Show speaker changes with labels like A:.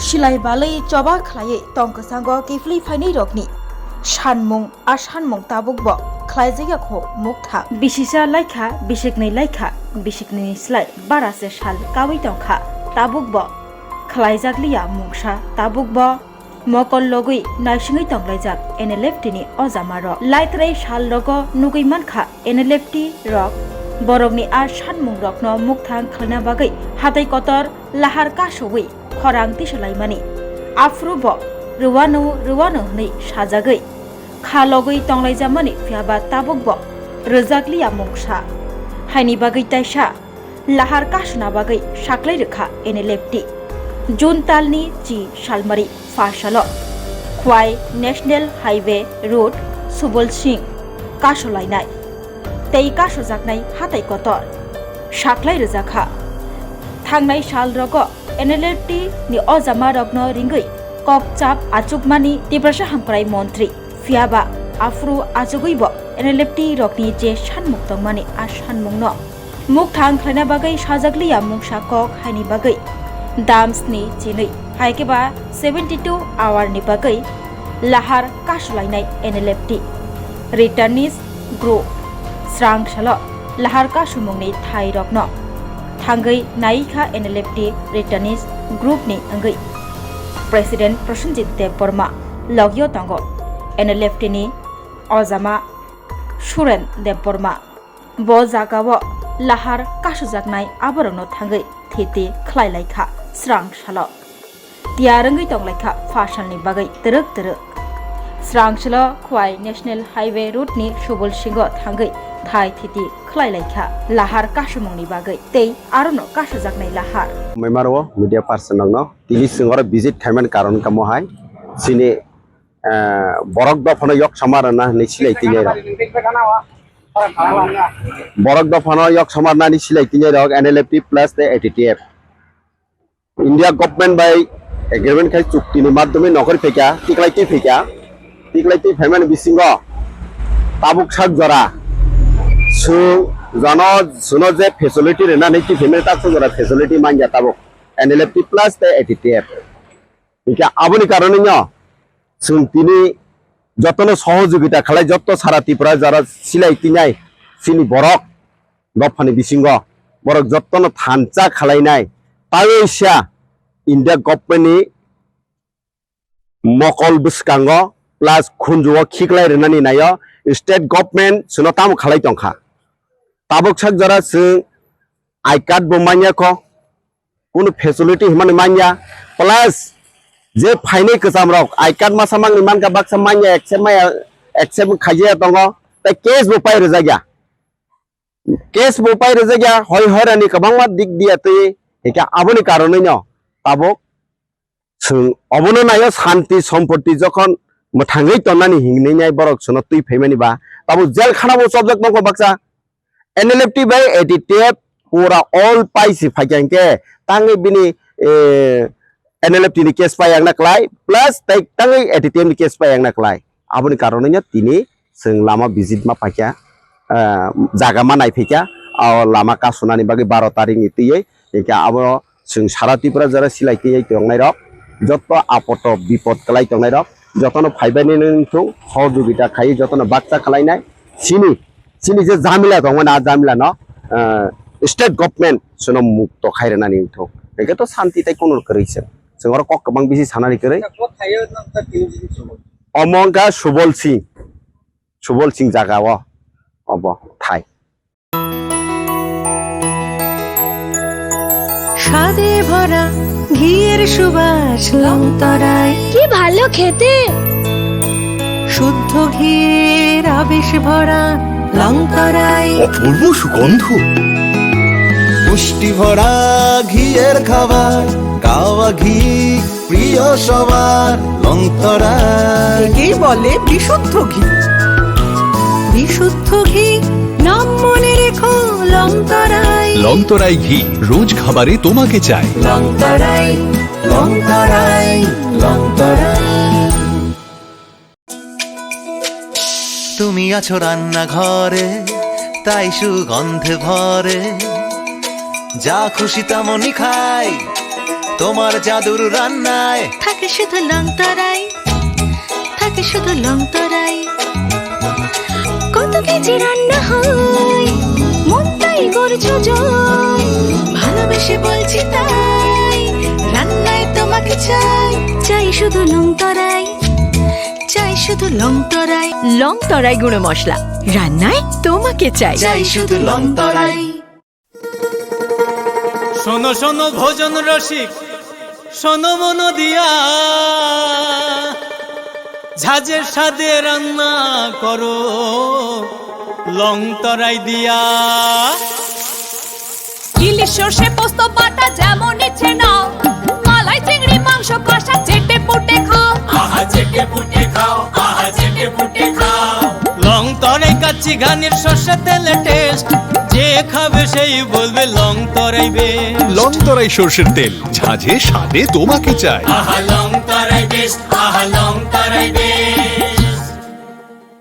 A: Silai balai coba khlai tongkasango kifli faini rokni sanmung a sanmung tabukbo khlaijaya kho mukha bisisa laikha bisikni slai barase sal kawi tongkha tabukbo khlaijakliya mungsa tabukbo mokol logui naisingui tonglaijak NLFT-ni ojamaro laitrai sal logo nugui mankha NLFT rok borokni a sanmung rokno mukthang khlna bagai hatai kotor lahar kasoi khorang tisalaimani afrubo ruwano nei sajagai khalogui tonglaijamani phiaba tabukbo rojakliya mungsa haini bagai taisa lahar kasna bagai saklai rekha NLFT juntalni chi salmari fasalo khwai national highway road subol singh kasolainai tei kasojaknai hatai kotor saklai rejakha thangnai sal rogo NLFT ni ojama rogno ringui kokchap achukmani tibrasa hamkrai mantri fiaba afru achuguibo NLFT rokni je sanmuk tongmani a sanmungno mukthang khlaina bagai sajakliya mungsa kok haini bagai damsni chinui haikeba 72 hour ni bagai lahar kasulainai NLFT returnees group srang salo lahar kasumungni thai rokno thangai naikha NLFT returnees group ni angai president Prasenjit Debbarma logyo tango NLFT ni ojama Suren Debbarma bo jagawo lahar kasujaknai aborno thangai thiti khlailaikhha srang salo tiarangai tonglaikha fasalni bagai teruk srang salo khwai national highway route ni subol singo thangai thai thiti khlailaikhha lahar kasumungni bagai tei arono kasujaknai lahar
B: memaro media person no tili singora visit khaiman karon kamohai sini borok da phono yok samarana ni silai tinai ra borok da phono yok samarana ni silai tinai ra NLFT plus the ATTF India government by agreement khai chukti ni madhyome nokor pheka tiklaiti phaiman bisingo tabuk sak jora su jano suno je facility rena neki family tak jora facility manja tabuk NLFT plus the ATTF ika aboni karone no sung tini jotono সহযোগিতা khalai jotto sara tripura jara silai tinai sini borok dopani bisingo borok jottono thancha khalainai taisa India government ni mokol buskango plus khunjuo khiklai renani nayo state government suno tam khalai tongkha tabuk sak jara sung I card bo manya ko kono facility himani manya plus je phainai kesam rok I card masamang ni manka baksa manya accept khajia tongo ta case bo pai rejagya hoi horani kabangma dik dia te eka aboni karone no tabuk sung obono nayo shanti সম্পত্তি যখন mothangai tonani hingnei nai borok sono tui phaimani ba tabu jel khana bo subject noko baksa NLFT by ATTF pura all paisi phaikanke tangai bini NLFT ni case pai angna klai plus tangai ATTF ni case pai angna klai aboni karone nya tini sung lama visit ma phakya jaga ma nai phikya aw lama ka sunani bagi 12 tarik ni tiyei eka abo sung sara tripura jara silai tiyei tongnai rok jotto apoto bipod klai tongnai rok jotono phaibani nung সহযোগিতা khai jotono bakcha khlainai sini je jamila dongmana jamila no state government sono mukto khairanani thok eke to shanti tai kono koreise singor kok kabang bisi sanani korei omongka subol sing jaga o obo thai
C: স্বাদে ভরা ঘিয়ের সুবাস লংতরায়
D: কি ভালো খেতে
C: শুদ্ধ ঘিয়ের আবেশ ভরা লংতরায়
E: অপূর্ব সুগন্ধ পুষ্টি ভরা ঘিয়ের খাবার কাওয়া ঘি প্রিয় সবার লংতরায়
C: একেই বলে বিশুদ্ধ ঘি নাম মনে রেখো লংতরায়
F: লংতরাই ঘি রোজ খাবারে তোমাকে চাই
C: লংতরায়
E: তুমি আছো রান্না ঘরে তাই সুগন্ধে ভরে যা খুশি তেমনই খাই তোমার জাদুর রান্নায়
C: থাকে শুধু লং তরাই, থাকে শুধু লং তরাই। কত কেজি রান্না হয়, মনটাই করছো জয়। ভালোবেসে বলছি তাই, রান্নায় তোমাকে চাই, চাই শুধু লং তরাই, চাই শুধু লং তরাই। লং তরাই গুঁড়ো মশলা, রান্নায় তোমাকে চাই, চাই শুধু লং তরাই।
D: শোনো শোনো ভোজন রসিক, শোনো মন দিয়া, ঝাঁঝের স্বাদে রান্না করো লং তরাই দিয়া।
G: ইলিশ সর্ষে পোস্ত বাটা যেমন ইচ্ছে নাও, মালাই চিংড়ি মাংস কষা চেটে পুটে খাও,
D: আহা চেটে পুটে খাও, আহা চেটে পুটে খাও। লং তরাই কাচ্চি ঘানির সর্ষে তেলে টেস্ট, যে খাবে সেই বলবে লং তরাই বেশ।
F: লং তরাই সর্ষের তেল, ঝাঁঝে স্বাদে তোমাকে চাই।
D: আহা লং তরাই বেশ, আহা লং তরাই বেশ।